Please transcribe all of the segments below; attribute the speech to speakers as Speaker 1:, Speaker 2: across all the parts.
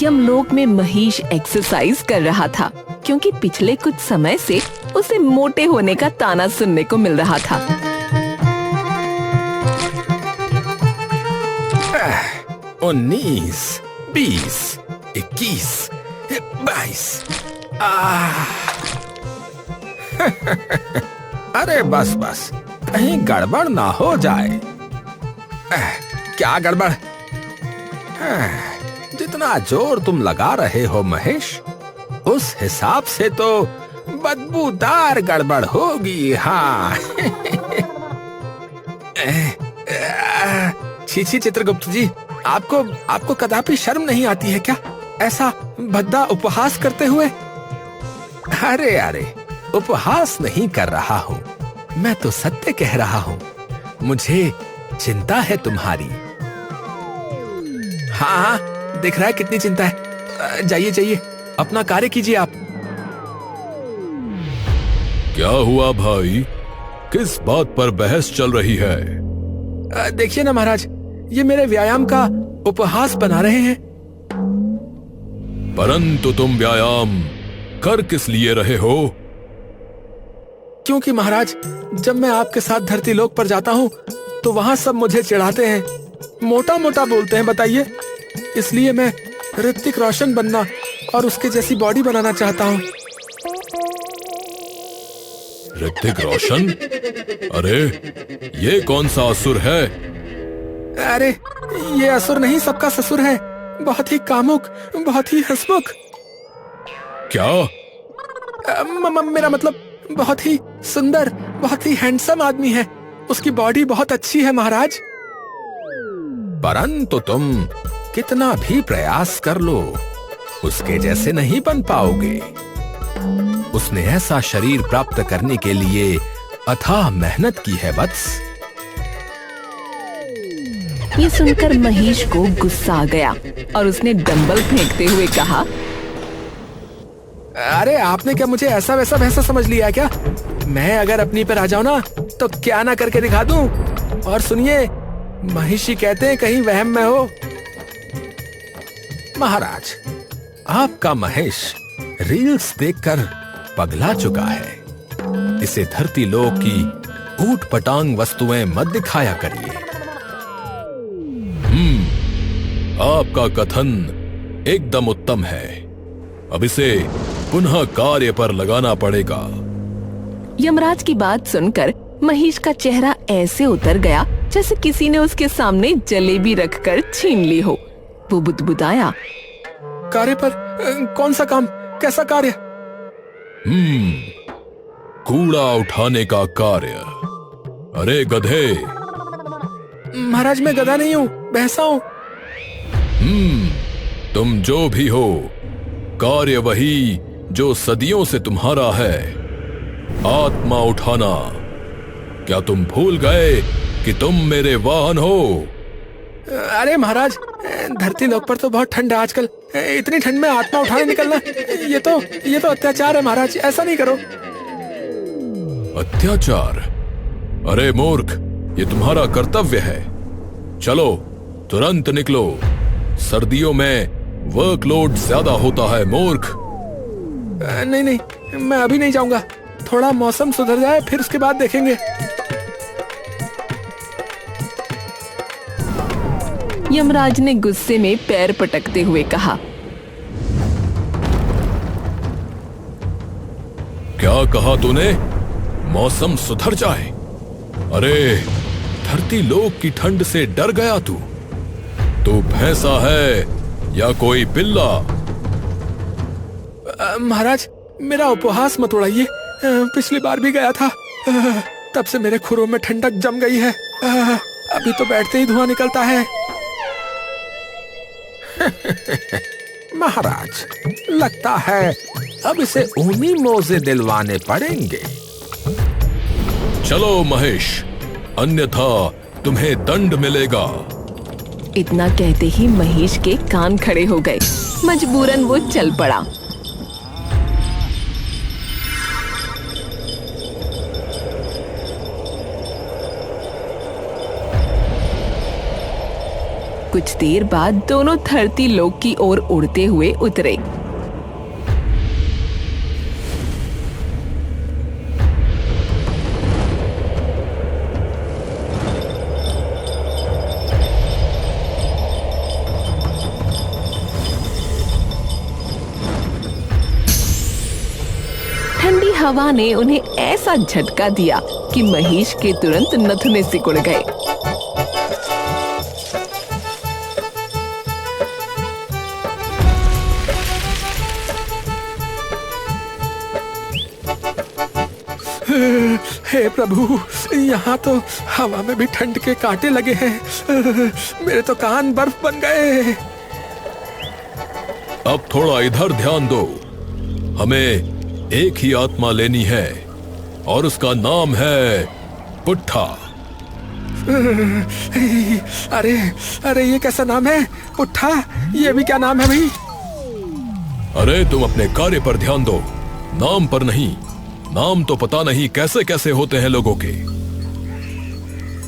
Speaker 1: यमलोक में महिष एक्सरसाइज कर रहा था, क्योंकि पिछले कुछ समय से उसे मोटे होने का ताना सुनने को मिल रहा था।
Speaker 2: 19, 20, 21, 22। अरे बस बस, कहीं गड़बड़ ना हो जाए। क्या गड़बड़? जितना जोर तुम लगा रहे हो महेश, उस हिसाब से तो बदबूदार गड़बड़ होगी। हाँ। छी छी चित्रगुप्त जी, आपको कदापि शर्म नहीं आती है क्या, ऐसा भद्दा उपहास करते हुए? अरे अरे, उपहास नहीं कर रहा हूँ, मैं तो सत्य कह रहा हूँ। मुझे चिंता है तुम्हारी। हाँ, दिख रहा है कितनी चिंता है। जाइए जाइए, अपना कार्य कीजिए आप।
Speaker 3: क्या हुआ भाई, किस बात पर बहस चल रही है?
Speaker 2: देखिए ना महाराज, ये मेरे व्यायाम का उपहास बना रहे हैं।
Speaker 3: परंतु तुम व्यायाम कर किस लिए रहे हो?
Speaker 2: क्योंकि महाराज, जब मैं आपके साथ धरती लोक पर जाता हूँ तो वहां सब मुझे चिढ़ाते हैं, मोटा मोटा बोलते हैं। बताइए, इसलिए मैं ऋतिक रोशन बनना और उसके जैसी बॉडी बनाना चाहता हूँ।
Speaker 3: ऋतिक रोशन? अरे ये कौन सा असुर है?
Speaker 2: अरे ये असुर नहीं, सबका ससुर है। बहुत ही कामुक, बहुत ही हंसमुख।
Speaker 3: क्या?
Speaker 2: मेरा मतलब बहुत ही सुंदर, बहुत ही हैंडसम आदमी है। उसकी बॉडी बहुत अच्छी है महाराज। परंतु तुम कितना भी प्रयास कर लो, उसके जैसे नहीं बन पाओगे। उसने ऐसा शरीर प्राप्त करने के लिए अथाह मेहनत की है वत्स।
Speaker 1: ये सुनकर महिष को गुस्सा आ गया और उसने डंबल फेंकते हुए कहा,
Speaker 2: अरे आपने क्या मुझे ऐसा वैसा भैंसा समझ लिया क्या? मैं अगर अपनी पर आ जाऊं ना तो क्या ना करके दिखा दूं। और सुनिए, महिषी कहते हैं कहीं वहम में हो। महाराज, आपका महेश रील्स देखकर पगला चुका है। इसे धरती लोक की ऊट पटांग वस्तुएं मत दिखाया करिए।
Speaker 3: आपका कथन एकदम उत्तम है। अब इसे पुनः कार्य पर लगाना पड़ेगा।
Speaker 1: यमराज की बात सुनकर महिष का चेहरा ऐसे उतर गया जैसे किसी ने उसके सामने जलेबी रखकर छीन ली हो। वो बुदबुदाया,
Speaker 2: कार्य पर? कौन सा काम, कैसा कार्य?
Speaker 3: कूड़ा उठाने का कार्य। अरे गधे!
Speaker 2: महाराज, मैं गधा नहीं हूँ, भैंसा हूँ।
Speaker 3: तुम जो भी हो, कार्य वही जो सदियों से तुम्हारा है, आत्मा उठाना। क्या तुम भूल गए कि तुम मेरे वाहन हो?
Speaker 2: अरे महाराज, धरती लोक पर तो बहुत ठंड है आजकल। इतनी ठंड में आत्मा उठाने निकलना, ये तो अत्याचार है महाराज, ऐसा नहीं करो।
Speaker 3: अत्याचार? अरे मूर्ख, ये तुम्हारा कर्तव्य है। चलो तुरंत निकलो, सर्दियों में वर्कलोड ज्यादा होता है मूर्ख।
Speaker 2: नहीं नहीं, मैं अभी नहीं जाऊंगा, थोड़ा मौसम सुधर जाए फिर उसके बाद देखेंगे।
Speaker 1: यमराज ने गुस्से में पैर पटकते हुए कहा,
Speaker 3: क्या कहा तूने? मौसम सुधर जाए? अरे धरती लोक की ठंड से डर गया तू? तू भैंसा है या कोई बिल्ला?
Speaker 2: महाराज, मेरा उपहास मत उड़ाइए। पिछली बार भी गया था, तब से मेरे खुरों में ठंडक जम गई है। अभी तो बैठते ही धुआं निकलता है। महाराज, लगता है अब इसे ऊनी मोजे दिलवाने पड़ेंगे।
Speaker 3: चलो महेश, अन्यथा तुम्हें दंड मिलेगा।
Speaker 1: इतना कहते ही महिष के कान खड़े हो गए। मजबूरन वो चल पड़ा। कुछ देर बाद दोनों धरती लोक की ओर उड़ते हुए उतरे। ठंडी हवा ने उन्हें ऐसा झटका दिया कि महिष के तुरंत नथुने सिकुड़ गए।
Speaker 2: हे प्रभु, यहाँ तो हवा में भी ठंड के कांटे लगे हैं। मेरे तो कान बर्फ बन गए।
Speaker 3: अब थोड़ा इधर ध्यान दो। हमें एक ही आत्मा लेनी है और उसका नाम है पुट्ठा।
Speaker 2: अरे अरे, ये कैसा नाम है पुट्ठा? ये भी क्या नाम है भाई?
Speaker 3: अरे तुम अपने कार्य पर ध्यान दो, नाम पर नहीं। नाम तो पता नहीं कैसे कैसे होते हैं लोगों के।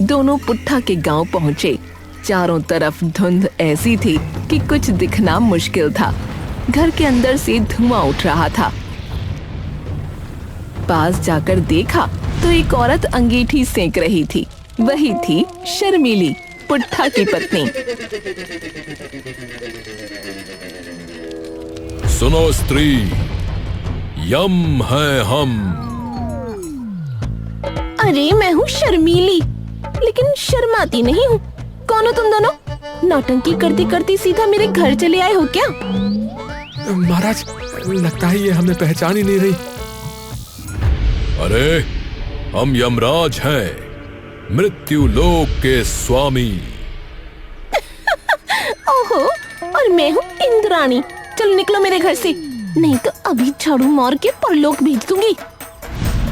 Speaker 1: दोनों पुट्ठा के गांव पहुंचे। चारों तरफ धुंध ऐसी थी कि कुछ दिखना मुश्किल था। घर के अंदर से धुआं उठ रहा था। पास जाकर देखा तो एक औरत अंगीठी सेंक रही थी। वही थी शर्मीली, पुट्ठा की पत्नी।
Speaker 3: सुनो स्त्री, यम है हम।
Speaker 1: अरे मैं हूँ शर्मीली, लेकिन शर्माती नहीं हूँ। कौन हो तुम दोनों? नौटंकी करती करती सीधा मेरे घर चले आए हो क्या?
Speaker 2: महाराज, लगता है ये हमें पहचान ही नहीं रही।
Speaker 3: अरे हम यमराज हैं, मृत्यु लोक के स्वामी।
Speaker 1: ओहो, और मैं हूँ इंद्राणी। चलो निकलो मेरे घर से, नहीं तो अभी झाड़ू मार के परलोक भेज दूंगी।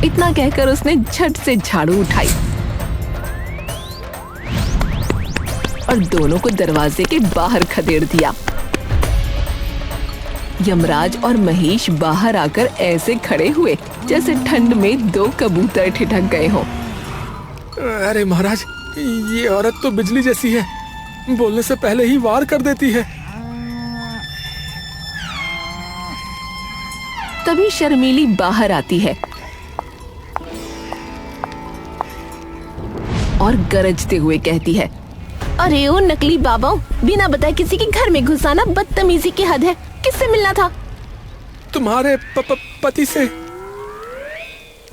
Speaker 1: इतना कहकर उसने झट से झाड़ू उठाई और दोनों को दरवाजे के बाहर खदेड़ दिया। यमराज और महेश बाहर आकर ऐसे खड़े हुए जैसे ठंड में दो कबूतर ठिठक गए हों।
Speaker 2: अरे महाराज, ये औरत तो बिजली जैसी है, बोलने से पहले ही वार कर देती है।
Speaker 1: तभी शर्मीली बाहर आती है और गरजते हुए कहती है, अरे ओ नकली बाबा, बिना बताए किसी के घर में घुसाना बदतमीजी की हद है। किससे मिलना था?
Speaker 2: तुम्हारे पति से।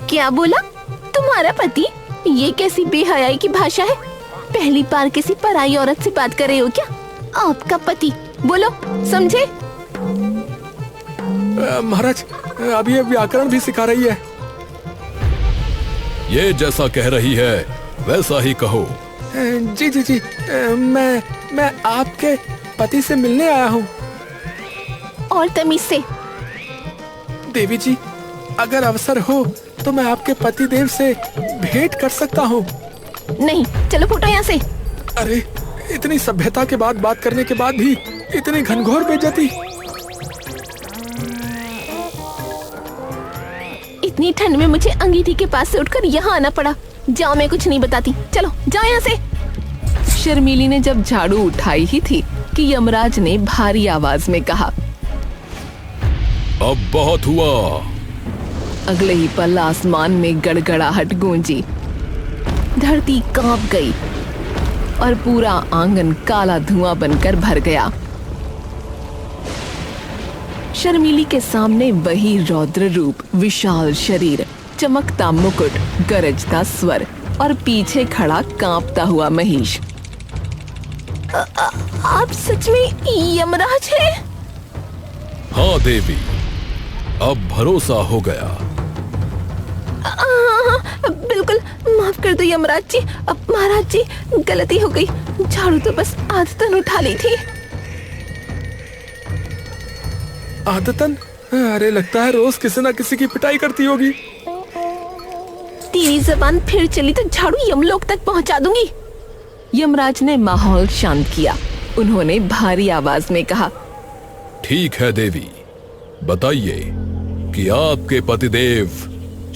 Speaker 1: क्या बोला? तुम्हारा पति? ये कैसी बेहयाई की भाषा है? पहली बार किसी पराई औरत से बात कर रहे हो क्या? आपका पति, बोलो, समझे?
Speaker 2: महाराज, अब ये व्याकरण भी सिखा रही है।
Speaker 3: ये जैसा कह रही है वैसा ही कहो।
Speaker 2: जी जी जी, मैं आपके पति से मिलने आया हूँ।
Speaker 1: और तमीज से।
Speaker 2: देवी जी, अगर अवसर हो तो मैं आपके पति देव से भेंट कर सकता हूँ।
Speaker 1: नहीं, चलो फुटो यहाँ से।
Speaker 2: अरे, इतनी सभ्यता के बाद बात करने के बाद भी इतनी घनघोर बेइज्जती।
Speaker 1: इतनी ठंड में मुझे अंगीठी के पास से उठकर यहाँ आना पड़ा। जाओ, मैं कुछ नहीं बताती। चलो जाओ यहाँ से। शर्मीली ने जब झाड़ू उठाई ही थी कि यमराज ने भारी आवाज में कहा,
Speaker 3: अब बहुत हुआ।
Speaker 1: अगले ही पल आसमान में गड़गड़ाहट गूंजी। धरती कांप गई और पूरा आंगन काला धुआं बनकर भर गया। शर्मीली के सामने वही रौद्र रूप, विशाल शरीर, चमकता मुकुट, गरजता स्वर और पीछे खड़ा कांपता हुआ महिष। आप सच में यमराज हैं?
Speaker 3: हाँ देवी, अब भरोसा हो गया।
Speaker 1: हाँ, बिल्कुल, माफ कर दो यमराज जी। अब महाराज जी, गलती हो गई। झाड़ू तो बस आदतन उठा ली थी।
Speaker 2: आदतन? अरे, लगता है रोज किसी ना किसी की पिटाई करती होगी।
Speaker 1: तेरी जबान फिर चली तो झाड़ू यमलोक तक पहुंचा दूंगी। यमराज ने माहौल शांत किया। उन्होंने भारी आवाज में कहा,
Speaker 3: ठीक है देवी, बताइए कि आपके पतिदेव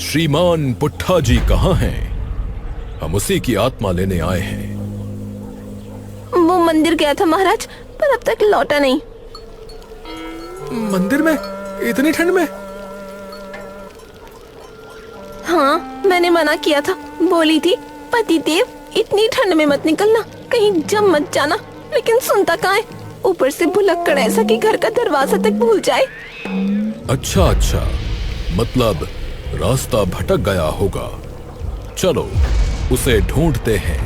Speaker 3: श्रीमान पुट्ठा जी कहाँ हैं? हम उसी की आत्मा लेने आए हैं।
Speaker 1: वो मंदिर गया था महाराज, पर अब तक लौटा नहीं।
Speaker 2: मंदिर में इतनी ठंड में?
Speaker 1: हाँ, मैंने मना किया था, बोली थी पतिदेव इतनी ठंड में मत निकलना, कहीं जम मत जाना, लेकिन सुनता कहाँ है। ऊपर से भुलक्कड़ ऐसा कि घर का दरवाजा तक भूल जाए।
Speaker 3: अच्छा अच्छा, मतलब रास्ता भटक गया होगा। चलो उसे ढूंढते हैं।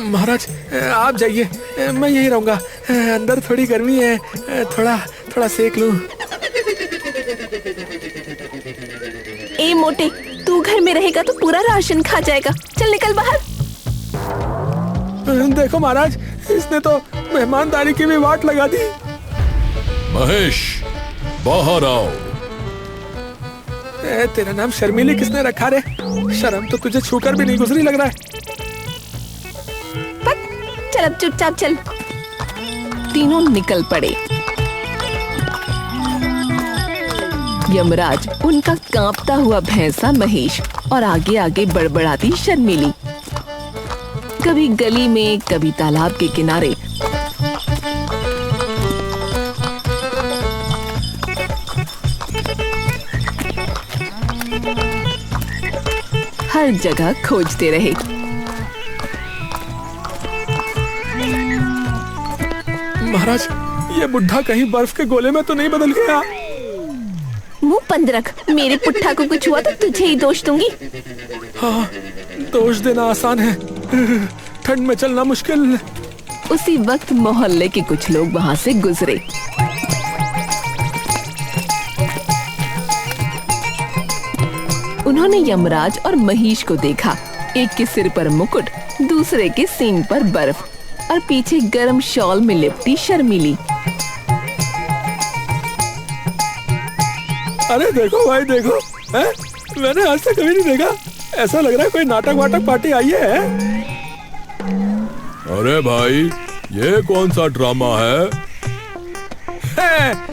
Speaker 2: महाराज आप जाइए, मैं यही रहूंगा। अंदर थोड़ी गर्मी है, थोड़ा थोड़ा सेक लूं।
Speaker 1: ए मोटे, तू घर में रहेगा तो पूरा राशन खा जाएगा। चल निकल बाहर।
Speaker 2: देखो महाराज, इसने तो मेहमानदारी की भी वाट लगा दी।
Speaker 3: महेश, बाहर आओ।
Speaker 2: तेरा नाम शर्मीली किसने रखा रे? शर्म तो तुझे छूकर भी नहीं गुजरी लग रहा है।
Speaker 1: चल अब चुपचाप चल। तीनों निकल पड़े। यमराज, उनका कांपता हुआ भैंसा महेश और आगे आगे बड़बड़ाती शर्मीली। कभी गली में, कभी तालाब के किनारे। हर जगह खोजते रहे।
Speaker 2: महाराज, ये बुढ़ा कहीं बर्फ के गोले में तो नहीं बदल गया?
Speaker 1: मुंह बंद रख। मेरे पुट्ठा को कुछ हुआ तो तुझे ही दोष दूंगी।
Speaker 2: हाँ, दोष देना आसान है, ठंड में चलना मुश्किल।
Speaker 1: उसी वक्त मोहल्ले के कुछ लोग वहाँ से गुजरे। उन्होंने यमराज और महेश को देखा। एक के सिर पर मुकुट, दूसरे के सींग पर बर्फ और पीछे गर्म शॉल में लिपटी शर्मीली।
Speaker 2: अरे देखो भाई देखो, है? मैंने आज तक कभी नहीं देखा। ऐसा लग रहा है कोई नाटक वाटक पार्टी आई है।
Speaker 3: अरे भाई, ये कौन सा ड्रामा है?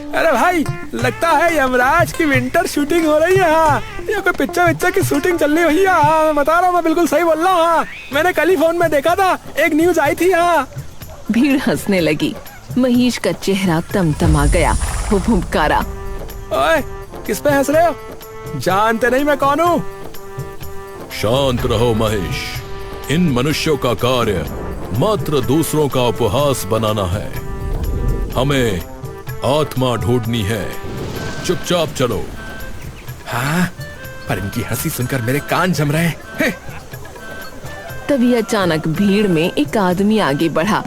Speaker 2: अरे भाई, लगता है यमराज की विंटर शूटिंग हो रही है। हाँ, ये कोई पिक्चर की शूटिंग चल रही हुई है। हाँ, बता रहा हूँ, मैं बिल्कुल सही बोल रहा हूँ। हाँ, मैंने कल ही फोन में देखा था, एक न्यूज आई थी। हाँ।
Speaker 1: भीड़ हंसने लगी। महेश का चेहरा तमतमा गया। वो फुफकारा,
Speaker 2: ओए, किस पे हंस रहे हो? जानते नहीं मैं कौन हूँ?
Speaker 3: शांत रहो महेश। इन मनुष्यों का कार्य मात्र दूसरों का उपहास बनाना है। हमें आत्मा ढूंढनी है। चुपचाप चलो।
Speaker 2: हाँ, पर इनकी हंसी सुनकर मेरे कान जम रहे हैं।
Speaker 1: तभी अचानक भीड़ में एक आदमी आगे बढ़ा।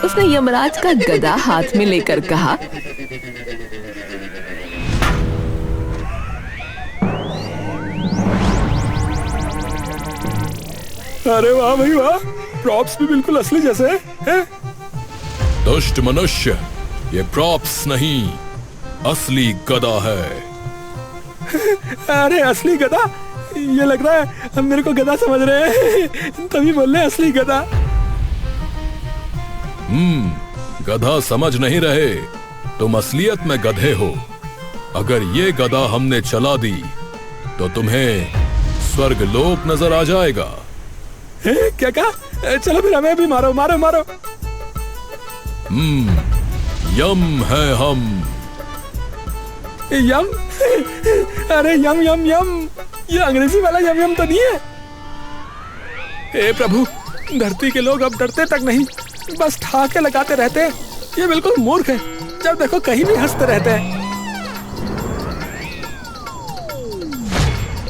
Speaker 1: उसने यमराज का गदा हाथ में लेकर कहा,
Speaker 2: अरे वाह भाई वाह, प्रॉप्स भी बिल्कुल असली जैसे हैं।
Speaker 3: दुष्ट मनुष्य, ये प्रॉप्स नहीं, असली गदा है।
Speaker 2: अरे असली गदा? ये लग रहा है मेरे को गदा समझ रहे हैं, तभी बोल रहे असली गदा।
Speaker 3: गधा समझ नहीं रहे, तुम असलियत में गधे हो। अगर ये गदा हमने चला दी तो तुम्हें स्वर्ग लोक नजर आ जाएगा।
Speaker 2: क्या कहा? चलो फिर हमें भी मारो मारो मारो।
Speaker 3: यम है हम।
Speaker 2: यम? अरे यम यम यम, ये अंग्रेजी वाला यम यम तो नहीं है? हे प्रभु, धरती के लोग अब डरते तक नहीं, बस ठाके लगाते रहते हैं। ये बिल्कुल मूर्ख है, जब देखो कहीं भी हंसते रहते हैं।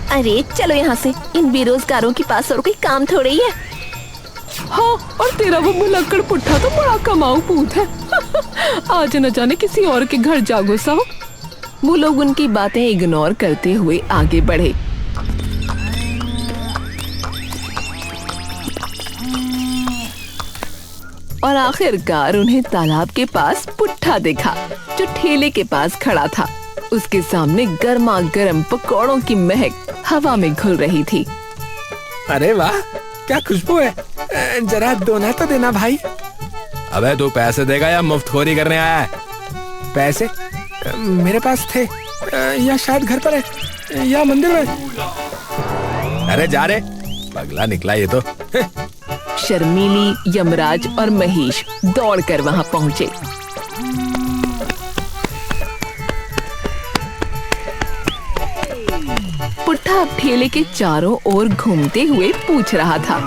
Speaker 1: अरे चलो यहाँ से, इन बेरोजगारों के पास और कोई काम थोड़े ही है। हाँ, और तेरा वो भुलक्कड़ पुट्ठा तो बड़ा कमाऊ पूत है। आज न जाने किसी और के घर जा घुसा हो। वो लोग उनकी बातें इग्नोर करते हुए आगे बढ़े। और आखिरकार उन्हें तालाब के पास पुट्ठा देखा, जो ठेले के पास खड़ा था। उसके सामने गर्मा गर्म पकौड़ों की महक हवा में घुल रही थी।
Speaker 2: अरे वाह, क्या खुशबू है। जरा दोना तो देना भाई। अबे तू पैसे देगा या मुफ्तखोरी करने आया है? पैसे? मेरे पास थे, या शायद घर पर है, या मंदिर में। अरे जा रे, पगला निकला ये तो।
Speaker 1: शर्मीली, यमराज और महेश दौड़कर वहां पहुंचे। पुट्ठा ठेले के चारों ओर घूमते हुए पूछ रहा था,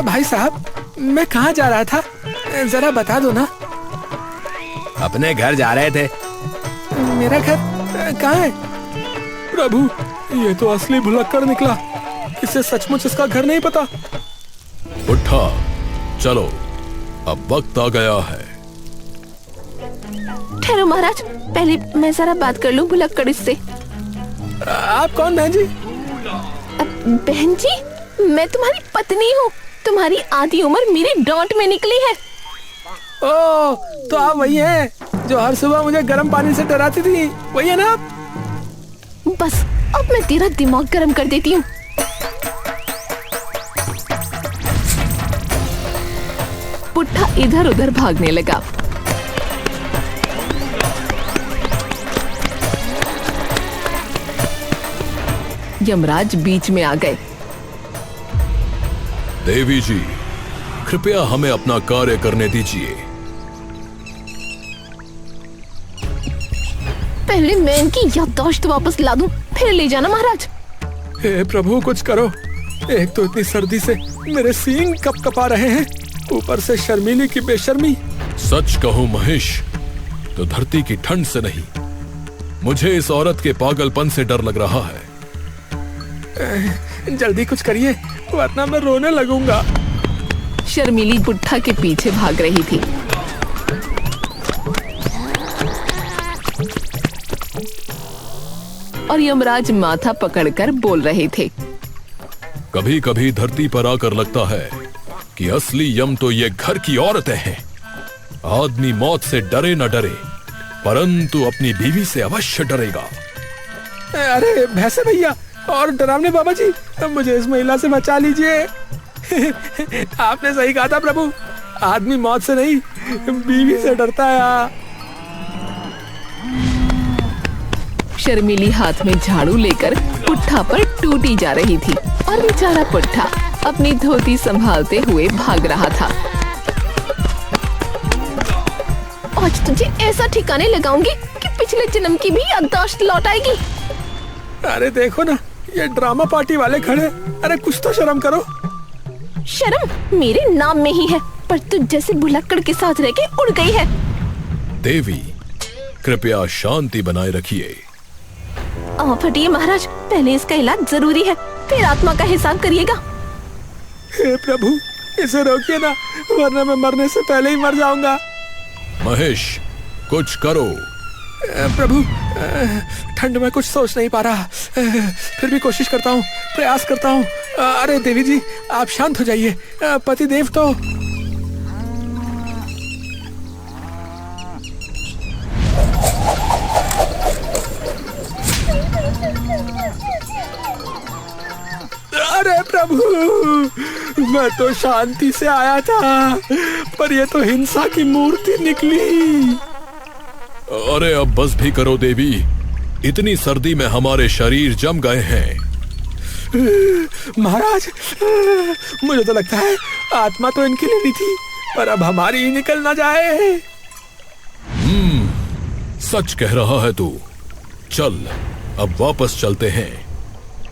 Speaker 2: भाई साहब, मैं कहाँ जा रहा था, जरा बता दो ना। अपने घर जा रहे थे। मेरा घर कहाँ है? प्रभु, ये तो असली भुलक्कड़ निकला। इसे सचमुच इसका घर नहीं पता।
Speaker 3: पुट्ठा, चलो, अब वक्त आ गया है।
Speaker 1: ठहरो महाराज, पहले मैं जरा बात कर लूं भुलक्कड़ से।
Speaker 2: आप कौन बहन जी?
Speaker 1: बहन जी, मैं तुम्हारी पत्नी हूँ। तुम्हारी आधी उम्र मेरी डांट में निकली है।
Speaker 2: ओह, तो आप वही हैं जो हर सुबह मुझे गर्म पानी से डराती थी, वही है ना आप?
Speaker 1: बस अब मैं तेरा दिमाग गर्म कर देती हूँ। पुट्ठा इधर उधर भागने लगा। यमराज बीच में आ गए।
Speaker 3: देवी जी, कृपया हमें अपना कार्य करने दीजिए।
Speaker 1: पहले मैं इनकी याददाश्त वापस ला दूं, फिर ले जाना महाराज।
Speaker 2: हे प्रभु, कुछ करो। एक तो इतनी सर्दी से मेरे सींग कपकपा रहे हैं, ऊपर से शर्मीली की बेशर्मी।
Speaker 3: सच कहूं महेश, तो धरती की ठंड से नहीं, मुझे इस औरत के पागलपन से डर लग रहा है।
Speaker 2: जल्दी कुछ करिए, वरना मैं रोने लगूंगा।
Speaker 1: शर्मीली पुट्ठा के पीछे भाग रही थी। और यमराज माथा पकड़कर बोल रहे थे,
Speaker 3: कभी कभी धरती पर आकर लगता है कि असली यम तो ये घर की औरतें हैं। आदमी मौत से डरे न डरे, परंतु अपनी बीवी से अवश्य डरेगा।
Speaker 2: अरे भैंसे भैया और डरावने बाबा जी, मुझे इस महिला से बचा लीजिए। आपने सही कहा था प्रभु, आदमी मौत से नहीं, बीवी से डरता है।
Speaker 1: शर्मीली हाथ में झाड़ू लेकर पुट्ठा पर टूटी जा रही थी और बेचारा पुट्ठा अपनी धोती संभालते हुए भाग रहा था। आज तुझे ऐसा ठिकाने लगाऊंगी कि पिछले जन्म की भी याददाश्त लौट आएगी।
Speaker 2: अरे देखो ना, ये ड्रामा पार्टी वाले खड़े। अरे कुछ तो शर्म करो।
Speaker 1: शर्म मेरे नाम में ही है, पर तू जैसे भुलक्कड़ के साथ रह के उड़ गई है।
Speaker 3: देवी, कृपया शांति बनाए रखिए।
Speaker 1: आप हटिए महाराज, पहले इसका इलाज जरूरी है, फिर आत्मा का हिसाब करिएगा।
Speaker 2: हे प्रभु, इसे रोकिए ना, वरना मैं मरने से पहले ही मर जाऊंगा।
Speaker 3: महेश, कुछ करो।
Speaker 2: प्रभु, ठंड में कुछ सोच नहीं पा रहा, फिर भी कोशिश करता हूँ, प्रयास करता हूँ। अरे देवी जी, आप शांत हो जाइए। पतिदेव तो अरे प्रभु, मैं तो शांति से आया था, पर ये तो हिंसा की मूर्ति निकली।
Speaker 3: अरे अब बस भी करो देवी, इतनी सर्दी में हमारे शरीर जम गए हैं।
Speaker 2: महाराज, मुझे तो लगता है आत्मा तो इनकी लेनी थी, पर अब हमारी ही निकल ना जाए।
Speaker 3: सच कह रहा है तू। चल, अब वापस चलते हैं।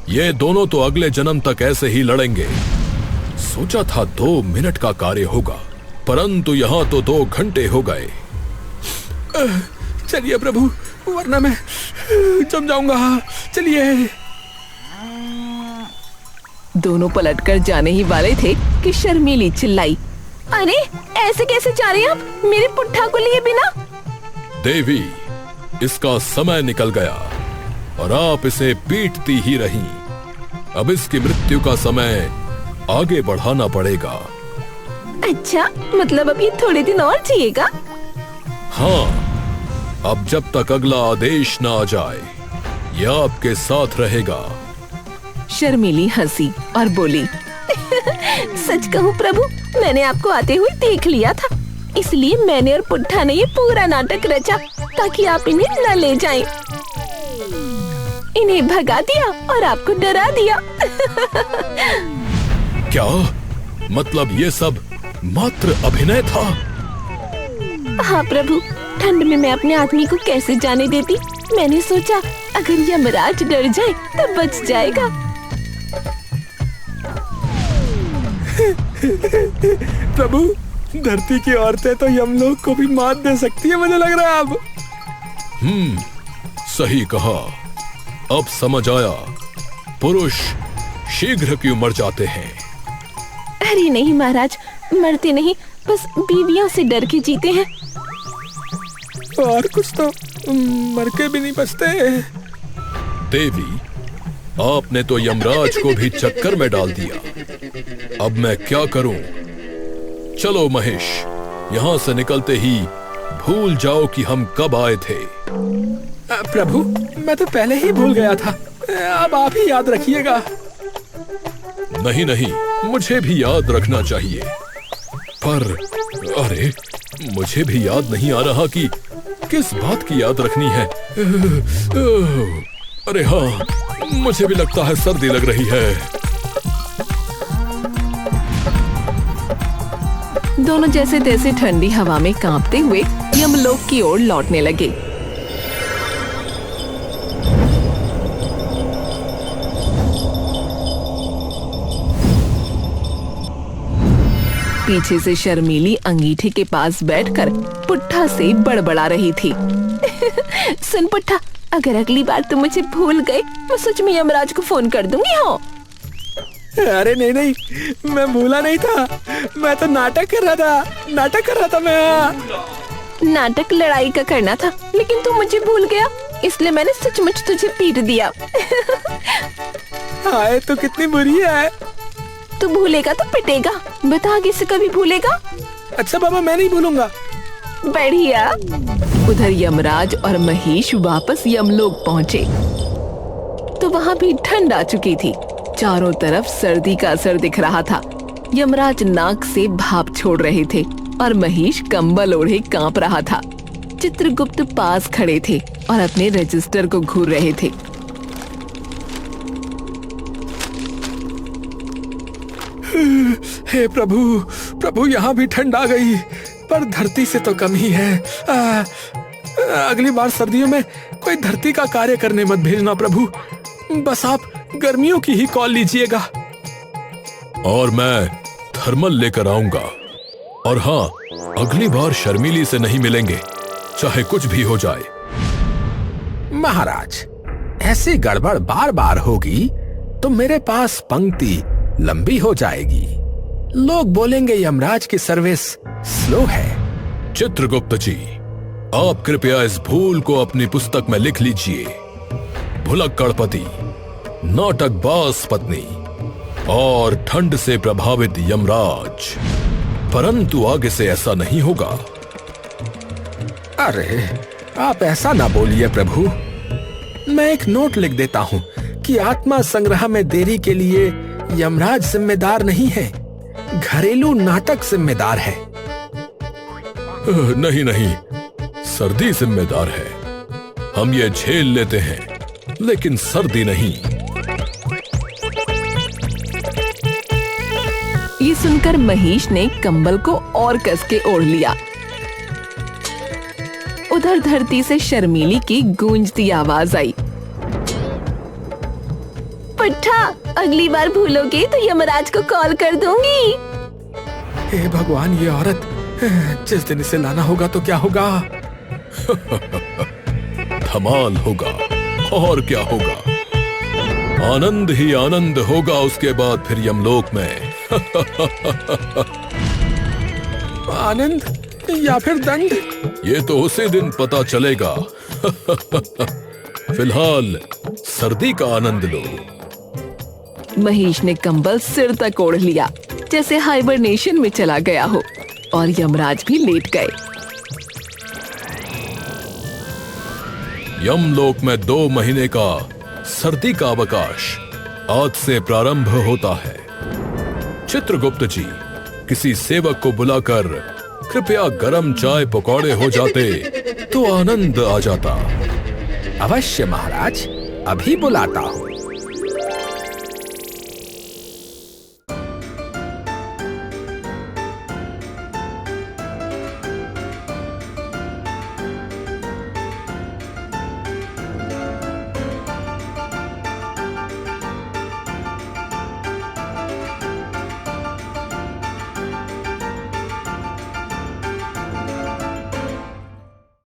Speaker 3: ये दोनों तो अगले जन्म तक ऐसे ही लड़ेंगे। सोचा था 2 मिनट का कार्य होगा, परंतु यहां तो 2 घंटे हो गए।
Speaker 2: चलिए प्रभु, वरना मैं जम जाऊंगा। चलिए।
Speaker 1: दोनों पलटकर जाने ही वाले थे कि शर्मीली चिल्लाई, अरे ऐसे कैसे जा रहे हैं आप, मेरे पुट्ठा को लिए बिना?
Speaker 3: देवी, इसका समय निकल गया और आप इसे पीटती ही रहीं। अब इसकी मृत्यु का समय आगे बढ़ाना पड़ेगा।
Speaker 1: अच्छा, मतलब अब ये थोड़े दिन और जिएगा?
Speaker 3: हाँ, अब जब तक अगला आदेश ना आ जाए, यह आपके साथ रहेगा।
Speaker 1: शर्मीली हंसी और बोली, सच कहूँ प्रभु, मैंने आपको आते हुए देख लिया था, इसलिए मैंने और पुट्ठा ने ये पूरा नाटक रचा ताकि आप इन्हें न ले जाएं। इन्हें भगा दिया और आपको डरा दिया।
Speaker 3: क्या मतलब ये सब मात्र अभिनय था?
Speaker 1: हाँ प्रभु, ठंड में मैं अपने आदमी को कैसे जाने देती। मैंने सोचा अगर यमराज डर जाए तो बच जाएगा।
Speaker 2: प्रभु, धरती की औरतें तो यमलोक को भी मात दे सकती है, मुझे लग रहा है अब।
Speaker 3: सही कहा। अब समझ आया, पुरुष शीघ्र क्यों मर जाते हैं।
Speaker 1: अरे नहीं महाराज, मरते नहीं, बस बीवियों से डर के जीते हैं।
Speaker 2: और कुछ तो मर के भी नहीं बचते।
Speaker 3: देवी, आपने तो यमराज को भी चक्कर में डाल दिया। अब मैं क्या करूं? चलो महेश, यहाँ से निकलते ही भूल जाओ कि हम कब आए थे।
Speaker 2: प्रभु, मैं तो पहले ही भूल गया था, अब आप ही याद रखिएगा।
Speaker 3: नहीं नहीं, मुझे भी याद रखना चाहिए। पर अरे, मुझे भी याद नहीं आ रहा कि किस बात की याद रखनी है। अरे हाँ, मुझे भी लगता है सर्दी लग रही है।
Speaker 1: दोनों जैसे तैसे ठंडी हवा में कांपते हुए यमलोक की ओर लौटने लगे। पीछे से शर्मीली अंगीठी के पास बैठकर पुट्ठा से बड़बड़ा रही थी। सुन पुट्ठा, अगर अगली बार तुम मुझे भूल गए, मैं सच में यमराज को फोन कर दूंगी। हो
Speaker 2: अरे नहीं नहीं, मैं भूला नहीं था, मैं तो नाटक कर रहा था मैं।
Speaker 1: नाटक लड़ाई का करना था, लेकिन तू मुझे भूल गया, इसलिए मैंने सचमुच तुझे पीट दिया।
Speaker 2: हाय, तो कितनी बुरी है।
Speaker 1: तू भूलेगा तो पिटेगा, बता आगे से कभी भूलेगा?
Speaker 2: अच्छा बाबा, मैं नहीं भूलूंगा।
Speaker 1: बढ़िया। उधर यमराज और महेश वापस यमलोक पहुँचे तो वहाँ भी ठंड आ चुकी थी। चारों तरफ सर्दी का असर दिख रहा था। यमराज नाक से भाप छोड़ रहे थे और महेश कंबल ओढ़े कांप रहा था। चित्रगुप्त पास खड़े थे और अपने रजिस्टर को घूर रहे थे।
Speaker 2: हे प्रभु, प्रभु, यहाँ भी ठंड आ गई, पर धरती से तो कम ही है। अगली बार सर्दियों में कोई धरती का कार्य करने मत भेजना प्रभु, बस आप गर्मियों की ही कॉल लीजिएगा।
Speaker 3: और मैं थर्मल लेकर आऊंगा। और हाँ, अगली बार शर्मीली से नहीं मिलेंगे, चाहे कुछ भी हो जाए।
Speaker 2: महाराज, ऐसी गड़बड़ बार बार होगी तो मेरे पास पंक्ति लंबी हो जाएगी। लोग बोलेंगे यमराज की सर्विस स्लो है।
Speaker 3: चित्रगुप्त जी, आप कृपया इस भूल को अपनी पुस्तक में लिख लीजिए। भुलक्कड़ पति, नाटकबाज पत्नी और ठंड से प्रभावित यमराज। परंतु आगे से ऐसा नहीं होगा।
Speaker 2: अरे, आप ऐसा ना बोलिए प्रभु। मैं एक नोट लिख देता हूँ कि आत्मा संग्रह में देरी के लिए यमराज जिम्मेदार नहीं है, घरेलू नाटक जिम्मेदार है।
Speaker 3: नहीं नहीं, सर्दी जिम्मेदार है। हम ये झेल लेते हैं, लेकिन सर्दी नहीं।
Speaker 1: ये सुनकर महेश ने कंबल को और कस के ओढ़ लिया। उधर धरती से शर्मीली की गूंजती आवाज आई। पुट्ठा, अगली बार भूलोगे तो यमराज को कॉल कर दूंगी।
Speaker 2: हे भगवान, ये औरत, जिस दिन इसे लाना होगा तो क्या होगा?
Speaker 3: धमाल होगा, और क्या होगा? आनंद ही आनंद होगा उसके बाद फिर यमलोक में।
Speaker 2: आनंद या फिर दंड?
Speaker 3: ये तो उसी दिन पता चलेगा। फिलहाल सर्दी का आनंद लो।
Speaker 1: महेश ने कंबल सिर तक ओढ़ लिया, जैसे हाइबरनेशन में चला गया हो, और यमराज भी लेट गए।
Speaker 3: यमलोक में 2 महीने का सर्दी का अवकाश आज से प्रारंभ होता है। चित्रगुप्त जी, किसी सेवक को बुलाकर कृपया गरम चाय पकौड़े हो जाते तो आनंद आ जाता।
Speaker 2: अवश्य महाराज, अभी बुलाता हूँ।